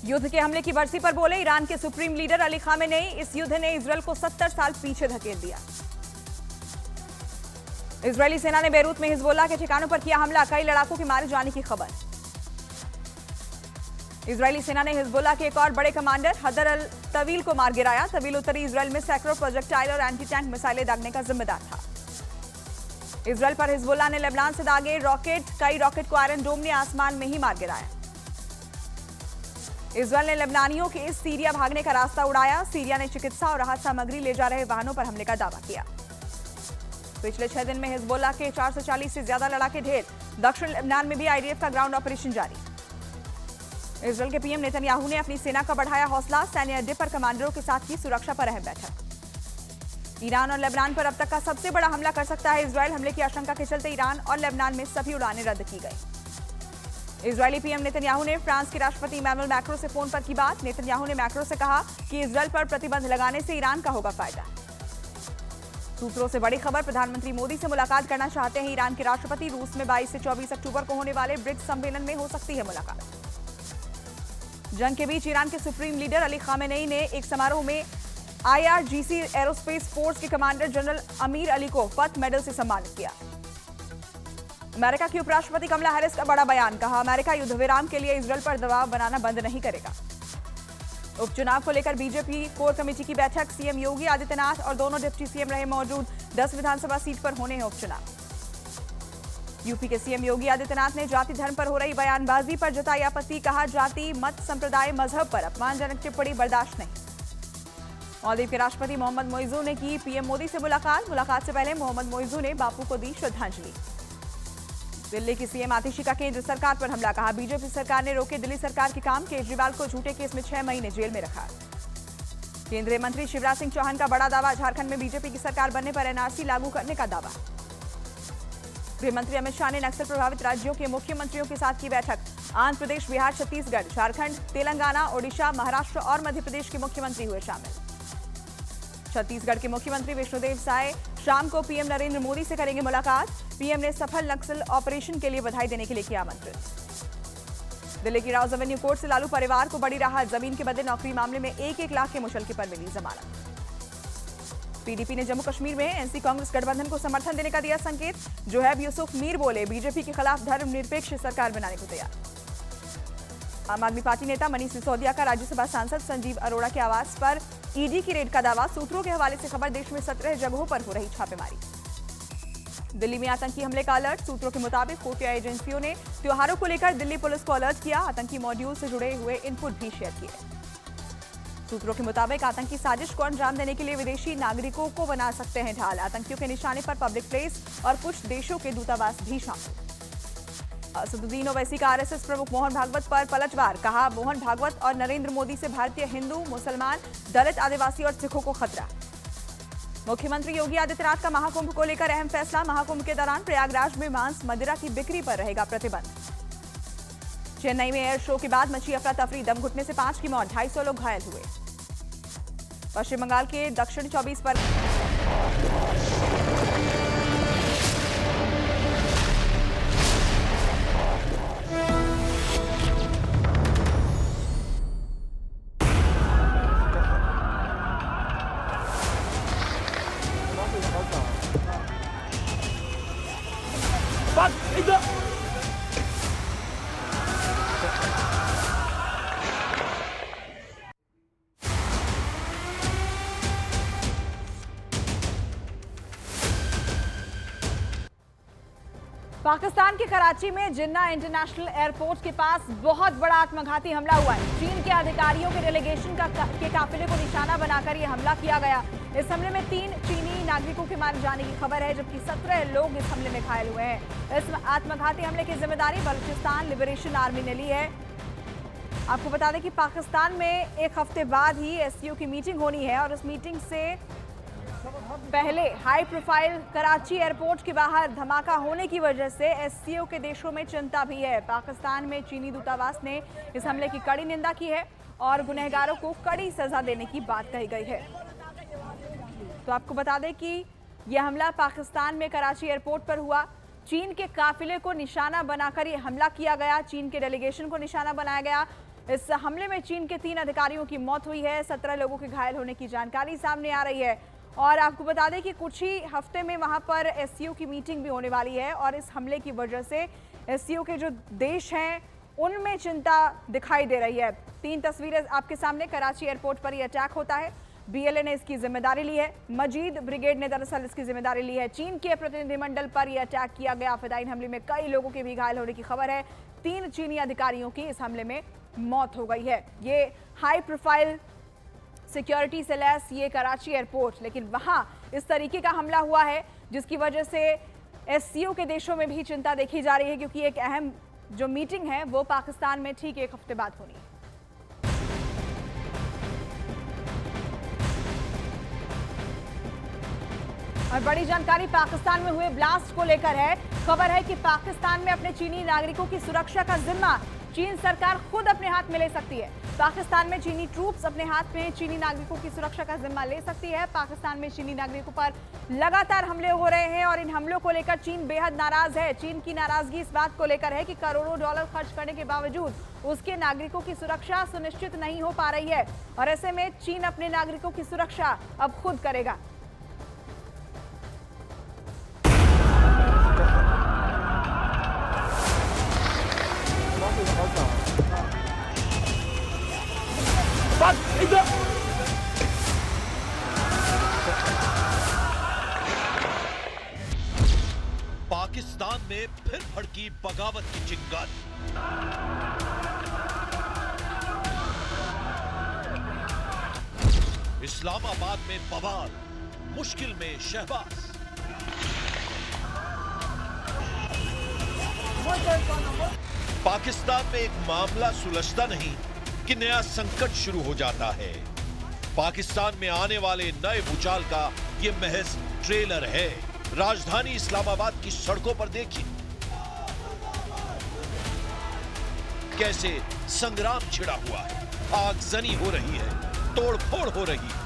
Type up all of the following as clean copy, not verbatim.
युद्ध के हमले की बरसी पर बोले ईरान के सुप्रीम लीडर अली खामेनेई, इस युद्ध ने इजरायल को 70 साल पीछे धकेल दिया। इजरायली सेना ने बेरूत में हिजबुल्लाह के ठिकानों पर किया हमला, कई लड़ाकों के मारे जाने की खबर। इजरायली सेना ने हिजबुल्लाह के एक और बड़े कमांडर हैदर अल तवील को मार गिराया। तवील उत्तरी इजरायल में सैकड़ों प्रोजेक्टाइल और एंटी टैंक मिसाइलें दागने का जिम्मेदार था। इजरायल पर हिजबुल्लाह ने लेबनान से दागे कई रॉकेट को आयरन डोम ने आसमान में ही मार गिराया। इजरायल ने लेबनानियों के सीरिया भागने का रास्ता उड़ाया। सीरिया ने चिकित्सा और राहत सामग्री ले जा रहे वाहनों पर हमले का दावा किया। पिछले 6 दिन में हिजबुल्लाह के 440 से ज्यादा लड़ाके ढेर। दक्षिण लेबनान में भी आईडीएफ का ग्राउंड ऑपरेशन जारी। इजरायल के पीएम नेतन्याहू ने अपनी सेना का बढ़ाया हौसला। सैन्य अड्डे पर कमांडरों के साथ की सुरक्षा पर अहम बैठक। ईरान और लेबनान पर अब तक का सबसे बड़ा हमला कर सकता है इजरायल। हमले की आशंका के चलते ईरान और लेबनान में सभी उड़ानें रद्द की गई। इजरायली पीएम नेतन्याहू ने फ्रांस के राष्ट्रपति इमैनुअल मैक्रों से फोन पर की बात। नेतन्याहू ने मैक्रों से कहा कि इजरायल पर प्रतिबंध लगाने से ईरान का होगा फायदा। सूत्रों से बड़ी खबर, प्रधानमंत्री मोदी से मुलाकात करना चाहते हैं ईरान के राष्ट्रपति। रूस में 22 से 24 अक्टूबर को होने वाले ब्रिक्स सम्मेलन में हो सकती है मुलाकात। जंग के बीच ईरान के सुप्रीम लीडर अली खामेनेई ने एक समारोह में आईआरजीसी एरोस्पेस फोर्स के कमांडर जनरल अमीर अली को पथ मेडल से सम्मानित किया। अमेरिका की उपराष्ट्रपति कमला हैरिस का बड़ा बयान, कहा अमेरिका युद्ध विराम के लिए इजरायल पर दबाव बनाना बंद नहीं करेगा। उपचुनाव को लेकर बीजेपी कोर कमेटी की बैठक। सीएम योगी आदित्यनाथ और दोनों डिप्टी सीएम रहे मौजूद। 10 विधानसभा सीट पर होने हैं उपचुनाव। यूपी के सीएम योगी आदित्यनाथ ने जाति धर्म पर हो रही बयानबाजी पर जताई आपत्ति। कहा जाति मत संप्रदाय मजहब पर अपमानजनक टिप्पणी बर्दाश्त नहीं। मालदीव के राष्ट्रपति मोहम्मद मोइजू ने की पीएम मोदी से मुलाकात से पहले मोहम्मद मोइजू ने बापू को दी श्रद्धांजलि। दिल्ली की सीएम आतिशी का केंद्र सरकार पर हमला, कहा बीजेपी सरकार ने रोके दिल्ली सरकार के काम। केजरीवाल को झूठे केस में 6 महीने जेल में रखा। केंद्रीय मंत्री शिवराज सिंह चौहान का बड़ा दावा, झारखंड में बीजेपी की सरकार बनने पर एनआरसी लागू करने का दावा। गृह मंत्री अमित शाह ने नक्सल प्रभावित राज्यों के मुख्यमंत्रियों के साथ की बैठक। आंध्र प्रदेश, बिहार, छत्तीसगढ़, झारखंड, तेलंगाना, ओडिशा, महाराष्ट्र और मध्य प्रदेश के मुख्यमंत्री हुए शामिल। छत्तीसगढ़ के मुख्यमंत्री विष्णुदेव साय शाम को पीएम नरेंद्र मोदी से करेंगे मुलाकात। पीएम ने सफल नक्सल ऑपरेशन के लिए बधाई देने के लिए किया आमंत्रित। दिल्ली की राउज एवेन्यू कोर्ट से लालू परिवार को बड़ी राहत। जमीन के बदले नौकरी मामले में 1-1 लाख के मुशल्के पर मिली जमानत। पीडीपी ने जम्मू कश्मीर में एनसी कांग्रेस गठबंधन को समर्थन देने का दिया संकेत। जोहैब यूसुफ मीर बोले बीजेपी के खिलाफ धर्मनिरपेक्ष सरकार बनाने को तैयार। आम आदमी पार्टी नेता मनीष सिसोदिया का राज्यसभा सांसद संजीव अरोड़ा के आवास पर ईडी की रेड का दावा। सूत्रों के हवाले से खबर, देश में 17 जगहों पर हो रही छापेमारी। दिल्ली में आतंकी हमले का अलर्ट। सूत्रों के मुताबिक खुफिया एजेंसियों ने त्योहारों को लेकर दिल्ली पुलिस को अलर्ट किया। आतंकी मॉड्यूल से जुड़े हुए इनपुट भी शेयर किए। सूत्रों के मुताबिक आतंकी साजिश को अंजाम देने के लिए विदेशी नागरिकों को बना सकते हैं ढाल। आतंकियों के निशाने पर पब्लिक प्लेस और कुछ देशों के दूतावास भी शामिल। असदुद्दीन ओवैसी का आरएसएस प्रमुख मोहन भागवत पर पलटवार, कहा मोहन भागवत और नरेंद्र मोदी से भारतीय हिंदू, मुसलमान, दलित, आदिवासी और सिखों को खतरा। मुख्यमंत्री योगी आदित्यनाथ का महाकुंभ को लेकर अहम फैसला। महाकुंभ के दौरान प्रयागराज में मांस मदिरा की बिक्री पर रहेगा प्रतिबंध। चेन्नई में एयर शो के बाद मची अफरा तफरी। दम घुटने से 5 की मौत, 250 लोग घायल हुए। पश्चिम बंगाल के दक्षिण 24 पर पाकिस्तान के कराची में जिन्ना इंटरनेशनल एयरपोर्ट के पास बहुत बड़ा आत्मघाती हमला हुआ है। चीन के अधिकारियों के डेलीगेशन के काफिले को निशाना बनाकर यह हमला किया गया। इस हमले में 3 चीनी नागरिकों के मारे जाने की खबर है, जबकि 17 लोग इस हमले में घायल हुए हैं। इस आत्मघाती हमले की जिम्मेदारी बलूचिस्तान लिबरेशन आर्मी ने ली है। आपको बता दें कि पाकिस्तान में 1 हफ्ते बाद ही एससीओ की मीटिंग होनी है और इस मीटिंग से पहले हाई प्रोफाइल कराची एयरपोर्ट के बाहर धमाका होने की वजह से एससीओ के देशों में चिंता भी है। पाकिस्तान में चीनी दूतावास ने इस हमले की कड़ी निंदा की है और गुनहगारों को कड़ी सजा देने की बात कही गई है। तो आपको बता दें कि यह हमला पाकिस्तान में कराची एयरपोर्ट पर हुआ। चीन के काफिले को निशाना बनाकर यह हमला किया गया। चीन के डेलीगेशन को निशाना बनाया गया। इस हमले में चीन के 3 अधिकारियों की मौत हुई है, 17 लोगों के घायल होने की जानकारी सामने आ रही है। और आपको बता दें कि कुछ ही हफ्ते में वहां पर एससीओ की मीटिंग भी होने वाली है और इस हमले की वजह से एससीओ के जो देश हैं उनमें चिंता दिखाई दे रही है। 3 तस्वीरें आपके सामने। कराची एयरपोर्ट पर यह अटैक होता है, बीएलए ने इसकी जिम्मेदारी ली है, मजीद ब्रिगेड ने दरअसल इसकी जिम्मेदारी ली है। चीन के प्रतिनिधिमंडल पर यह अटैक किया गया। फिदायीन हमले में कई लोगों के भी घायल होने की खबर है। 3 चीनी अधिकारियों की इस हमले में मौत हो गई है। ये हाई प्रोफाइल सिक्योरिटी से लैस ये कराची एयरपोर्ट, लेकिन वहां इस तरीके का हमला हुआ है जिसकी वजह से एससीओ के देशों में भी चिंता देखी जा रही है, क्योंकि एक अहम जो मीटिंग है वो पाकिस्तान में ठीक 1 हफ्ते बाद होनी है। और बड़ी जानकारी पाकिस्तान में हुए ब्लास्ट को लेकर है। खबर है कि पाकिस्तान में अपने चीनी नागरिकों की सुरक्षा का जिम्मा चीन सरकार खुद अपने हाथ में ले सकती है। पाकिस्तान में चीनी ट्रूप्स अपने हाथ में चीनी नागरिकों की सुरक्षा का जिम्मा ले सकती है। पाकिस्तान में चीनी नागरिकों पर लगातार हमले हो रहे हैं और इन हमलों को लेकर चीन बेहद नाराज है। चीन की नाराजगी इस बात को लेकर है कि करोड़ों डॉलर खर्च करने के बावजूद उसके नागरिकों की सुरक्षा सुनिश्चित नहीं हो पा रही है और ऐसे में चीन अपने नागरिकों की सुरक्षा अब खुद करेगा। पाकिस्तान में फिर भड़की बगावत की चिंगारी। इस्लामाबाद में बवाल, मुश्किल में शहबाज। पाकिस्तान में एक मामला सुलझता नहीं कि नया संकट शुरू हो जाता है। पाकिस्तान में आने वाले नए भूचाल का यह महज ट्रेलर है। राजधानी इस्लामाबाद की सड़कों पर देखिए कैसे संग्राम छिड़ा हुआ है, आगजनी हो रही है, तोड़फोड़ हो रही है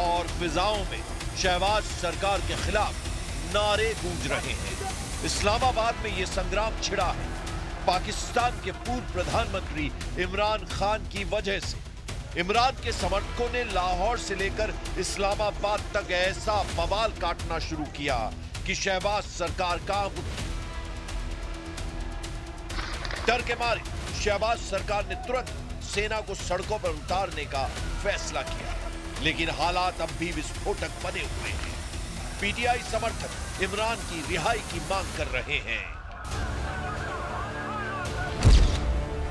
और फिजाओं में शहबाज सरकार के खिलाफ नारे गूंज रहे हैं। इस्लामाबाद में यह संग्राम छिड़ा है पाकिस्तान के पूर्व प्रधानमंत्री इमरान खान की वजह से। इमरान के समर्थकों ने लाहौर से लेकर इस्लामाबाद तक ऐसा बवाल काटना शुरू किया कि शहबाज सरकार कांप उठी। डर के मारे शहबाज सरकार ने तुरंत सेना को सड़कों पर उतारने का फैसला किया, लेकिन हालात अब भी विस्फोटक बने हुए हैं। पीटीआई समर्थक इमरान की रिहाई की मांग कर रहे हैं।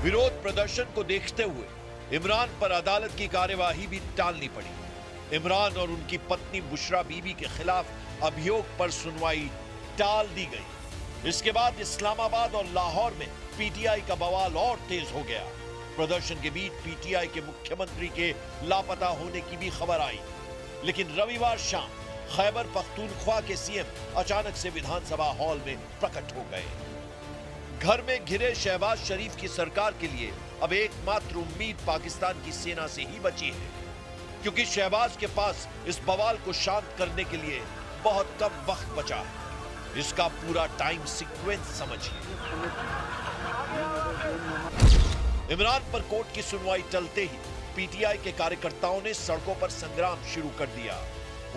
विरोध प्रदर्शन को देखते हुए इमरान पर अदालत की कार्यवाही भी टालनी पड़ी। इमरान और उनकी पत्नी बुशरा बीबी के खिलाफ अभियोग पर सुनवाई टाल दी गई। इसके बाद इस्लामाबाद और लाहौर में पीटीआई का बवाल और तेज हो गया। प्रदर्शन के बीच पीटीआई के मुख्यमंत्री के लापता होने की भी खबर आई, लेकिन रविवार शाम खैबर पख्तूनख्वा के सीएम अचानक से विधानसभा हॉल में प्रकट हो गए। घर में घिरे शहबाज शरीफ की सरकार के लिए अब एकमात्र उम्मीद पाकिस्तान की सेना से ही बची है, क्योंकि शहबाज के पास इस बवाल को शांत करने के लिए बहुत कम वक्त बचा है। इसका पूरा टाइम सीक्वेंस समझिए। इमरान पर कोर्ट की सुनवाई टलते ही पीटीआई के कार्यकर्ताओं ने सड़कों पर संग्राम शुरू कर दिया।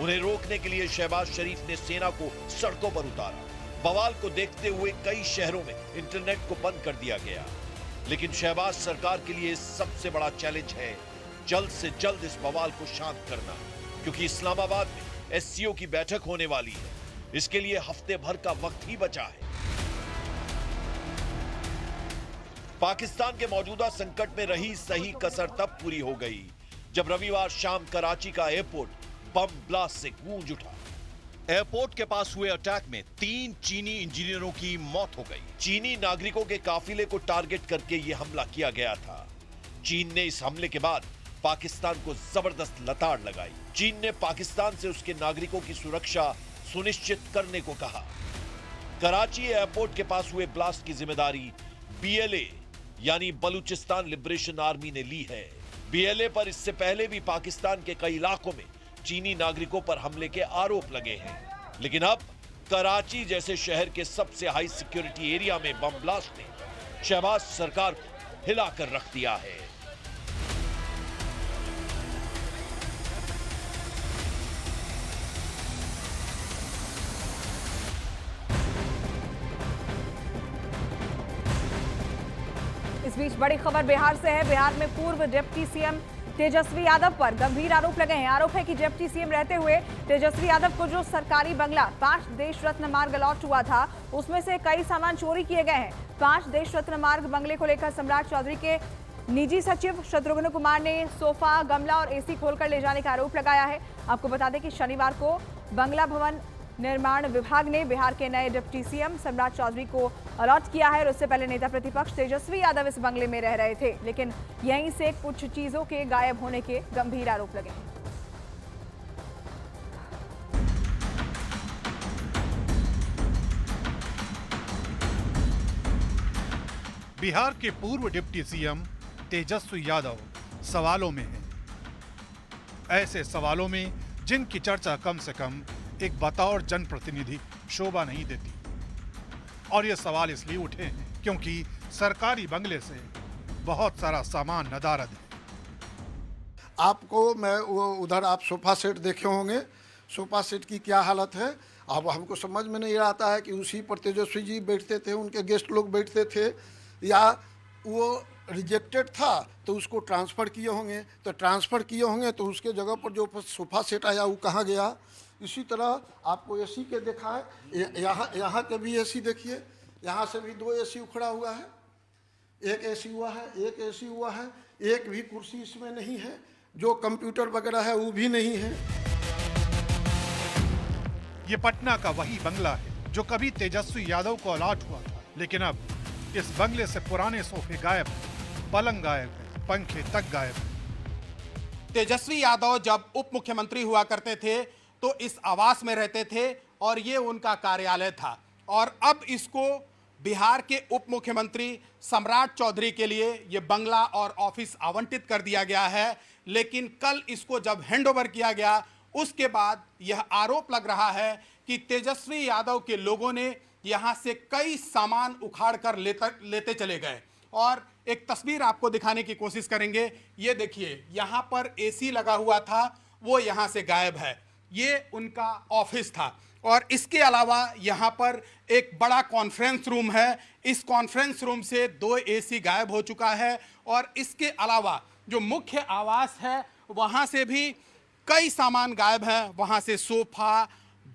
उन्हें रोकने के लिए शहबाज शरीफ ने सेना को सड़कों पर उतारा। बवाल को देखते हुए कई शहरों में इंटरनेट को बंद कर दिया गया, लेकिन शहबाज सरकार के लिए सबसे बड़ा चैलेंज है जल्द से जल्द इस बवाल को शांत करना, क्योंकि इस्लामाबाद में एससीओ की बैठक होने वाली है। इसके लिए हफ्ते भर का वक्त ही बचा है। पाकिस्तान के मौजूदा संकट में रही सही कसर तब पूरी हो गई जब रविवार शाम कराची का एयरपोर्ट बम ब्लास्ट से गूंज उठा। एयरपोर्ट के पास हुए अटैक में 3 चीनी इंजीनियरों की मौत हो गई। चीनी नागरिकों के काफिले को टारगेट करके यह हमला किया गया था। चीन ने इस हमले के बाद पाकिस्तान को जबरदस्त लताड़ लगाई। चीन ने पाकिस्तान से उसके नागरिकों की सुरक्षा सुनिश्चित करने को कहा। कराची एयरपोर्ट के पास हुए ब्लास्ट की जिम्मेदारी बीएलए यानी बलूचिस्तान लिबरेशन आर्मी ने ली है। बीएलए पर इससे पहले भी पाकिस्तान के कई इलाकों में चीनी नागरिकों पर हमले के आरोप लगे हैं, लेकिन अब कराची जैसे शहर के सबसे हाई सिक्योरिटी एरिया में बम ब्लास्ट ने शहबाज सरकार को हिलाकर रख दिया है। इस बीच बड़ी खबर बिहार से है। बिहार में पूर्व डिप्टी सीएम तेजस्वी यादव पर गंभीर आरोप लगे हैं। आरोप है कि डिप्टी सीएम रहते हुए तेजस्वी यादव को जो सरकारी बंगला 5 देश रत्न मार्ग अलॉट हुआ था, उसमें से कई सामान चोरी किए गए हैं। 5 देश रत्न मार्ग बंगले को लेकर सम्राट चौधरी के निजी सचिव शत्रुघ्न कुमार ने सोफा, गमला और एसी खोलकर ले जाने का आरोप लगाया है। आपको बता दें कि शनिवार को बंगला भवन निर्माण विभाग ने बिहार के नए डिप्टी सीएम सम्राट चौधरी को अलॉट किया है और उससे पहले नेता प्रतिपक्ष तेजस्वी यादव इस बंगले में रह रहे थे, लेकिन यहीं से कुछ चीजों के गायब होने के गंभीर आरोप लगे हैं। बिहार के पूर्व डिप्टी सीएम तेजस्वी यादव सवालों में हैं। ऐसे सवालों में जिनकी चर्चा कम से कम एक बतौर जनप्रतिनिधि शोभा नहीं देती, और ये सवाल इसलिए उठे हैं क्योंकि सरकारी बंगले से बहुत सारा सामान नदारद है। आपको मैं वो उधर आप सोफा सेट देखे होंगे, सोफा सेट की क्या हालत है। अब हमको समझ में नहीं आता है कि उसी पर तेजस्वी जी बैठते थे, उनके गेस्ट लोग बैठते थे, या वो रिजेक्टेड था तो उसको ट्रांसफ़र किए होंगे, तो ट्रांसफ़र किए होंगे तो उसके जगह पर जो सोफ़ा सेट आया वो कहाँ गया। इसी तरह आपको एसी के देखा है, यहाँ के भी एसी देखिए, यहाँ से भी 2 एसी उखड़ा हुआ है, एक एसी हुआ है, एक एसी हुआ है, एक भी कुर्सी इसमें नहीं है, जो कंप्यूटर वगैरह है वो भी नहीं है। ये पटना का वही बंगला है जो कभी तेजस्वी यादव को अलॉट हुआ था, लेकिन अब इस बंगले से पुराने सोफे गायब हैं, पलंग गायब है, पंखे तक गायब है। तेजस्वी यादव जब उप मुख्यमंत्री हुआ करते थे तो इस आवास में रहते थे और ये उनका कार्यालय था, और अब इसको बिहार के उप मुख्यमंत्री सम्राट चौधरी के लिए ये बंगला और ऑफिस आवंटित कर दिया गया है। लेकिन कल इसको जब हैंडओवर किया गया उसके बाद यह आरोप लग रहा है कि तेजस्वी यादव के लोगों ने यहाँ से कई सामान उखाड़ कर लेते चले गए। और एक तस्वीर आपको दिखाने की कोशिश करेंगे। ये देखिए, यहाँ पर एसी लगा हुआ था, वो यहाँ से गायब है। ये उनका ऑफिस था, और इसके अलावा यहाँ पर एक बड़ा कॉन्फ्रेंस रूम है। इस कॉन्फ्रेंस रूम से 2 एसी गायब हो चुका है, और इसके अलावा जो मुख्य आवास है वहाँ से भी कई सामान गायब हैं। वहाँ से सोफा,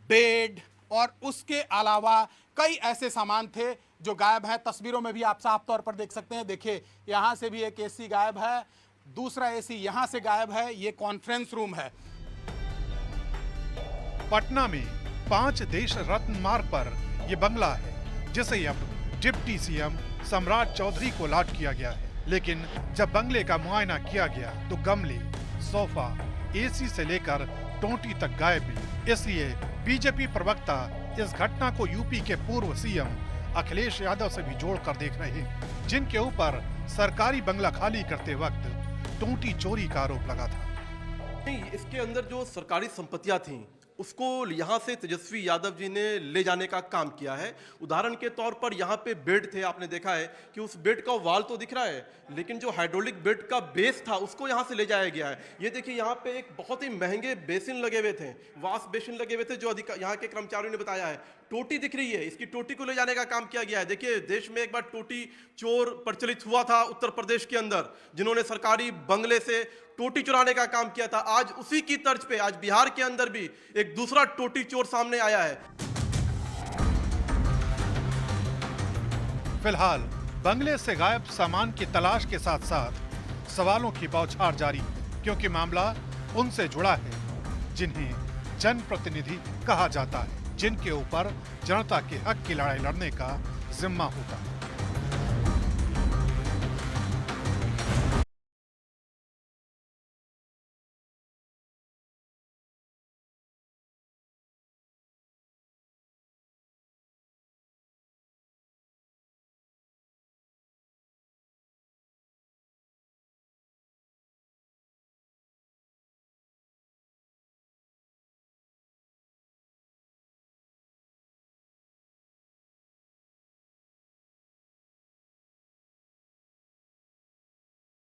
बेड और उसके अलावा कई ऐसे सामान थे जो गायब हैं। तस्वीरों में भी आप साफ तौर पर देख सकते हैं। देखिए, यहाँ से भी एक एसी गायब है, दूसरा एसी यहाँ से गायब है। ये कॉन्फ्रेंस रूम है। पटना में 5 देश रत्न मार्ग पर यह बंगला है जिसे अब डिप्टी सीएम सम्राट चौधरी को अलॉट किया गया है। लेकिन जब बंगले का मुआयना किया गया तो गमले, सोफा, एसी से लेकर टोंटी तक गायब मिले। इसलिए बीजेपी प्रवक्ता इस घटना को यूपी के पूर्व सीएम अखिलेश यादव से भी जोड़कर देख रहे हैं, जिनके ऊपर सरकारी बंगला खाली करते वक्त टोंटी चोरी का आरोप लगा था। नहीं, इसके अंदर जो सरकारी संपत्तियां थीं उसको यहाँ से तेजस्वी यादव जी ने ले जाने का काम किया है। उदाहरण के तौर पर यहाँ पे बेड थे, आपने देखा है कि उस बेड का वॉल तो दिख रहा है, लेकिन जो हाइड्रोलिक बेड का बेस था उसको यहाँ से ले जाया गया है। ये देखिए, यहाँ पे एक बहुत ही महंगे बेसिन लगे हुए थे, वॉश बेसिन लगे हुए थे, जो यहाँ के कर्मचारियों ने बताया है। टोटी दिख रही है, इसकी टोटी को ले जाने का काम किया गया है। देखिए, देश में एक बार टोटी चोर प्रचलित हुआ था उत्तर प्रदेश के अंदर, जिन्होंने सरकारी बंगले से टोटी चुराने का काम किया था। आज उसी की तर्ज पे आज बिहार के अंदर भी एक दूसरा टोटी चोर सामने आया है। फिलहाल बंगले से गायब सामान की तलाश के साथ साथ सवालों की बौछार जारी है, क्योंकि मामला उनसे जुड़ा है जिन्हें जनप्रतिनिधि कहा जाता है, जिनके ऊपर जनता के हक की लड़ाई लड़ने का जिम्मा होता है।